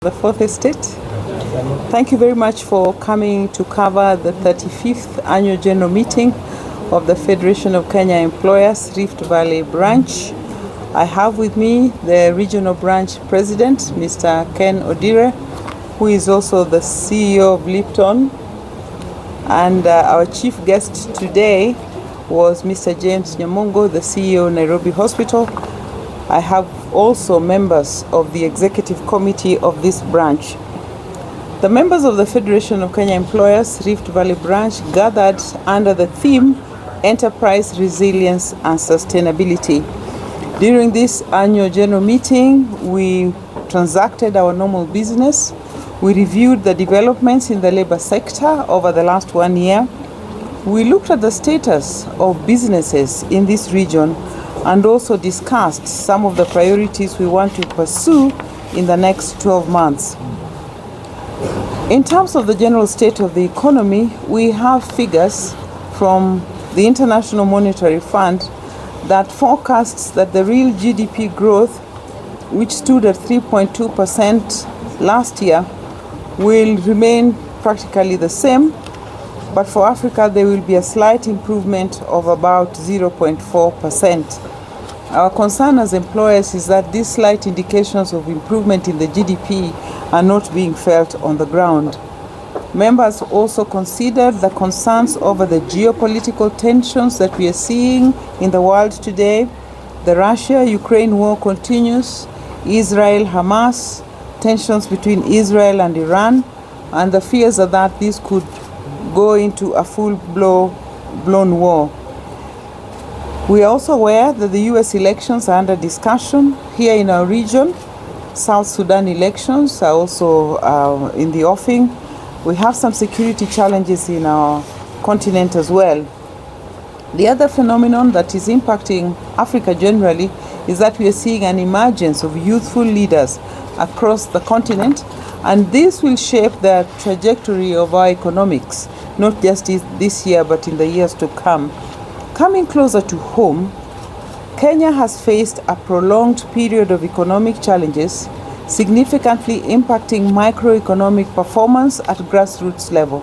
The fourth estate. Thank you very much for coming to cover the 35th annual general meeting of the Federation of Kenya Employers Rift Valley branch. I have with me the regional branch president, Mr. Ken Odire, who is also the CEO of Lipton, and our chief guest today was Mr. James Nyamungo, the CEO of Nairobi Hospital. I have also members of the executive committee of this branch. The members of the Federation of Kenya Employers Rift Valley branch gathered under the theme Enterprise, Resilience and Sustainability. During this annual general meeting, we transacted our normal business. We reviewed the developments in the labor sector over the last 1 year. We looked at the status of businesses in this region and also discussed some of the priorities we want to pursue in the next 12 months. In terms of the general state of the economy, we have figures from the International Monetary Fund that forecasts that the real GDP growth, which stood at 3.2% last year, will remain practically the same, but for Africa there will be a slight improvement of about 0.4%. Our concern as employers is that these slight indications of improvement in the GDP are not being felt on the ground. Members also considered the concerns over the geopolitical tensions that we are seeing in the world today. The Russia-Ukraine war continues, Israel-Hamas, tensions between Israel and Iran, and the fears are that this could go into a full-blown war. We are also aware that the US elections are under discussion here in our region. South Sudan elections are also in the offing. We have some security challenges in our continent as well. The other phenomenon that is impacting Africa generally is that we are seeing an emergence of youthful leaders across the continent, and this will shape the trajectory of our economics, not just this year but in the years to come. Coming closer to home, Kenya has faced a prolonged period of economic challenges, significantly impacting microeconomic performance at grassroots level.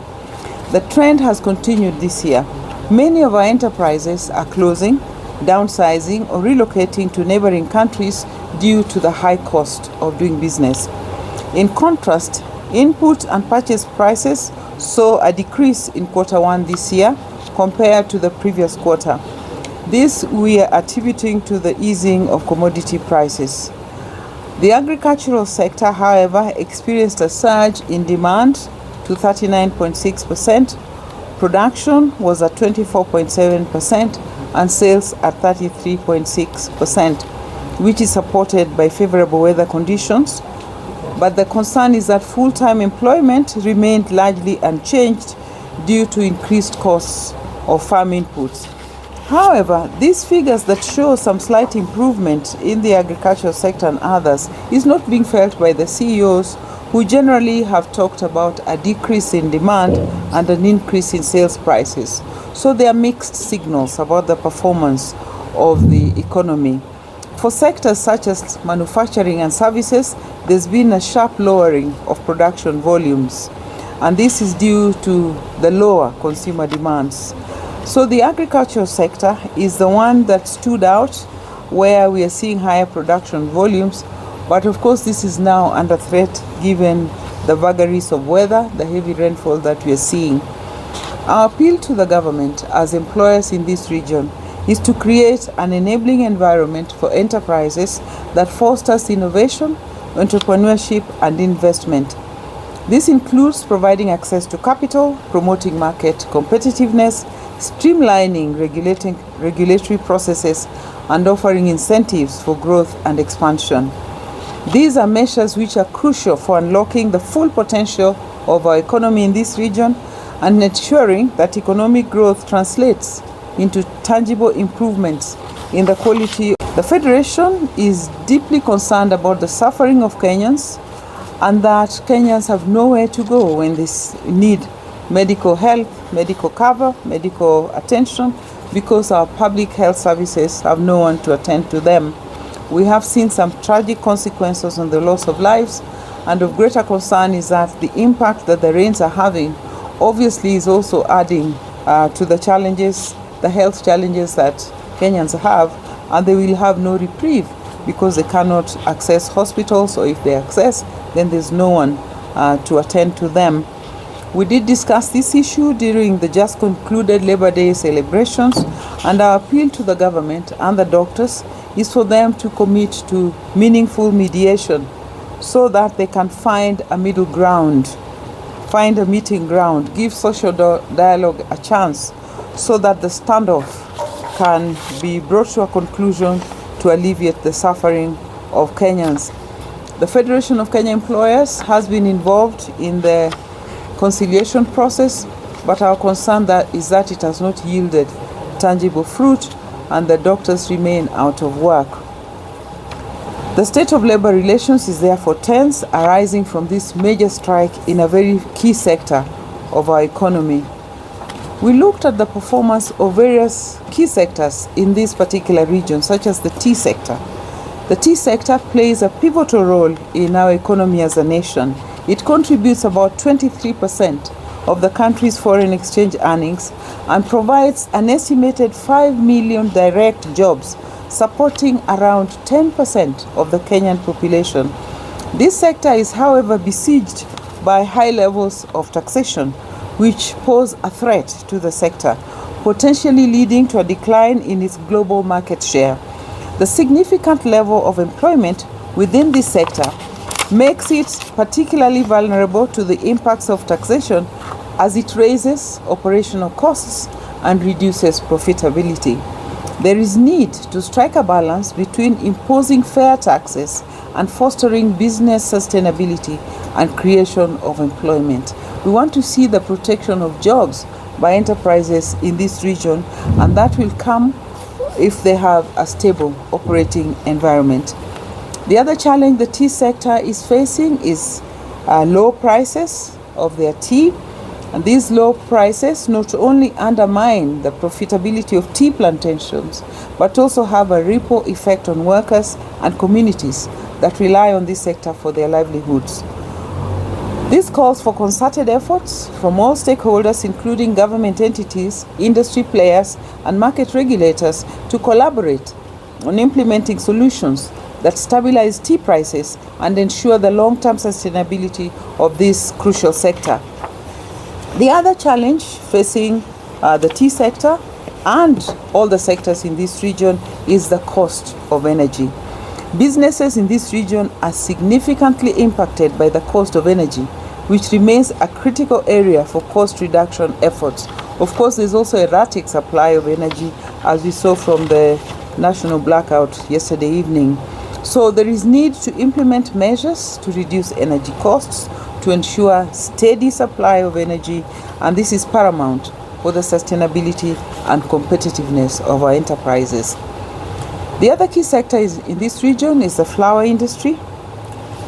The trend has continued this year. Many of our enterprises are closing, downsizing, or relocating to neighboring countries due to the high cost of doing business. In contrast, input and purchase prices saw a decrease in Q1 this year compared to the previous quarter. This we are attributing to the easing of commodity prices. The agricultural sector, however, experienced a surge in demand to 39.6%. Production was at 24.7% and sales at 33.6%, which is supported by favorable weather conditions. But the concern is that full-time employment remained largely unchanged due to increased costs of farm inputs. However, these figures that show some slight improvement in the agricultural sector and others is not being felt by the CEOs, who generally have talked about a decrease in demand and an increase in sales prices. So there are mixed signals about the performance of the economy. For sectors such as manufacturing and services, there's been a sharp lowering of production volumes, and this is due to the lower consumer demands. So the agricultural sector is the one that stood out, where we are seeing higher production volumes, but of course this is now under threat given the vagaries of weather, the heavy rainfall that we are seeing. Our appeal to the government as employers in this region is to create an enabling environment for enterprises that fosters innovation, entrepreneurship and investment. This includes providing access to capital, promoting market competitiveness, streamlining regulatory processes, and offering incentives for growth and expansion. These are measures which are crucial for unlocking the full potential of our economy in this region and ensuring that economic growth translates into tangible improvements in the quality. The Federation is deeply concerned about the suffering of Kenyans, and that Kenyans have nowhere to go when they need medical health, medical cover, medical attention, because our public health services have no one to attend to them. We have seen some tragic consequences on the loss of lives, And of greater concern is that the impact that the rains are having obviously is also adding to the challenges, the health challenges that Kenyans have, and they will have no reprieve because they cannot access hospitals, or if they access, then there's no one to attend to them. We did discuss this issue during the just concluded Labor Day celebrations, and our appeal to the government and the doctors is for them to commit to meaningful mediation so that they can find a middle ground, find a meeting ground, give social dialogue a chance so that the standoff can be brought to a conclusion to alleviate the suffering of Kenyans. The Federation of Kenya Employers has been involved in the conciliation process, but our concern is that it has not yielded tangible fruit and the doctors remain out of work. The state of labor relations is therefore tense, arising from this major strike in a very key sector of our economy. We looked at the performance of various key sectors in this particular region, such as the tea sector. The tea sector plays a pivotal role in our economy as a nation. It contributes about 23% of the country's foreign exchange earnings and provides an estimated 5 million direct jobs, supporting around 10% of the Kenyan population. This sector is, however, besieged by high levels of taxation, which pose a threat to the sector, potentially leading to a decline in its global market share. The significant level of employment within this sector makes it particularly vulnerable to the impacts of taxation, as it raises operational costs and reduces profitability. There is need to strike a balance between imposing fair taxes and fostering business sustainability and creation of employment. We want to see the protection of jobs by enterprises in this region, and that will come if they have a stable operating environment. The other challenge the tea sector is facing is low prices of their tea. And these low prices not only undermine the profitability of tea plantations, but also have a ripple effect on workers and communities that rely on this sector for their livelihoods. This calls for concerted efforts from all stakeholders, including government entities, industry players, and market regulators, to collaborate on implementing solutions that stabilize tea prices and ensure the long-term sustainability of this crucial sector. The other challenge facing the tea sector and all the sectors in this region is the cost of energy. Businesses in this region are significantly impacted by the cost of energy, which remains a critical area for cost reduction efforts. Of course, there's also erratic supply of energy, as we saw from the national blackout yesterday evening. So there is need to implement measures to reduce energy costs, to ensure steady supply of energy, and this is paramount for the sustainability and competitiveness of our enterprises. The other key sector in this region is the flower industry.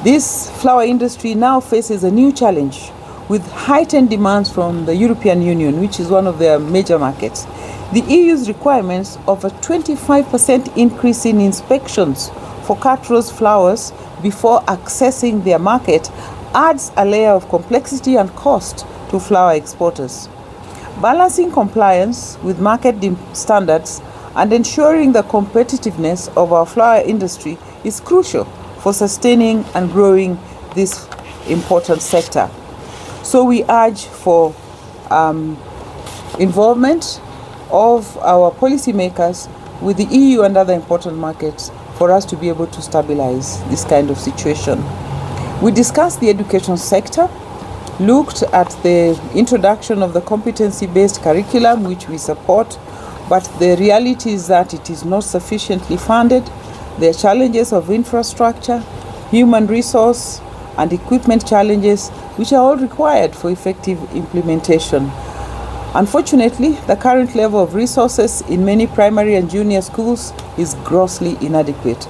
This flower industry now faces a new challenge with heightened demands from the European Union, which is one of their major markets. The EU's requirements of a 25% increase in inspections for cut rose flowers before accessing their market adds a layer of complexity and cost to flower exporters. Balancing compliance with market standards and ensuring the competitiveness of our flower industry is crucial for sustaining and growing this important sector. So we urge for involvement of our policymakers with the EU and other important markets for us to be able to stabilize this kind of situation. We discussed the education sector, looked at the introduction of the competency-based curriculum, which we support, but the reality is that it is not sufficiently funded. There are challenges of infrastructure, human resource, and equipment challenges, which are all required for effective implementation. Unfortunately, the current level of resources in many primary and junior schools is grossly inadequate.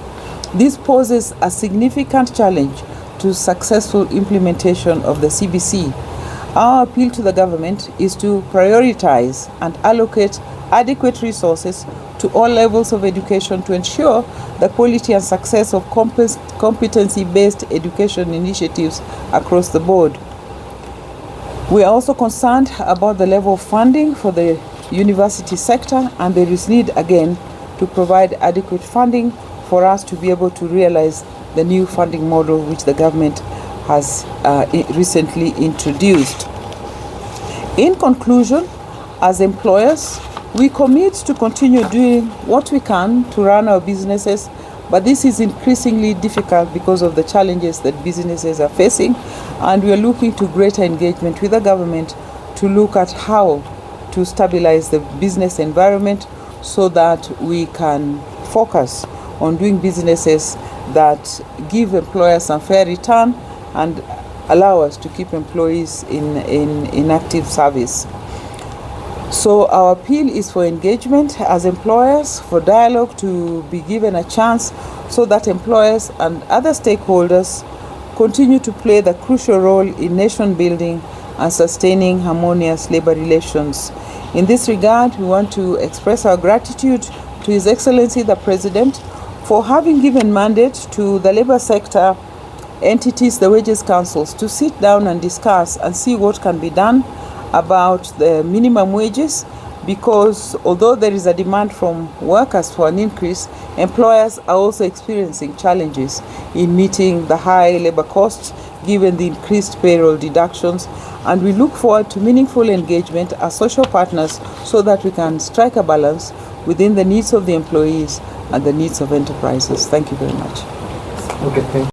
This poses a significant challenge to successful implementation of the CBC. Our appeal to the government is to prioritize and allocate adequate resources to all levels of education to ensure the quality and success of competency-based education initiatives across the board. We are also concerned about the level of funding for the university sector, and there is need again to provide adequate funding for us to be able to realize the new funding model which the government has recently introduced. In conclusion, as employers, we commit to continue doing what we can to run our businesses, but this is increasingly difficult because of the challenges that businesses are facing, and we are looking to greater engagement with the government to look at how to stabilize the business environment so that we can focus on doing businesses that give employers some fair return and allow us to keep employees in active service. So our appeal is for engagement as employers, for dialogue to be given a chance so that employers and other stakeholders continue to play the crucial role in nation building and sustaining harmonious labor relations. In this regard, we want to express our gratitude to His Excellency the President for having given mandate to the labor sector entities, the wages councils, to sit down and discuss and see what can be done about the minimum wages, because although there is a demand from workers for an increase, employers are also experiencing challenges in meeting the high labor costs given the increased payroll deductions, and we look forward to meaningful engagement as social partners so that we can strike a balance within the needs of the employees and the needs of enterprises. Thank you very much. Okay, thank you.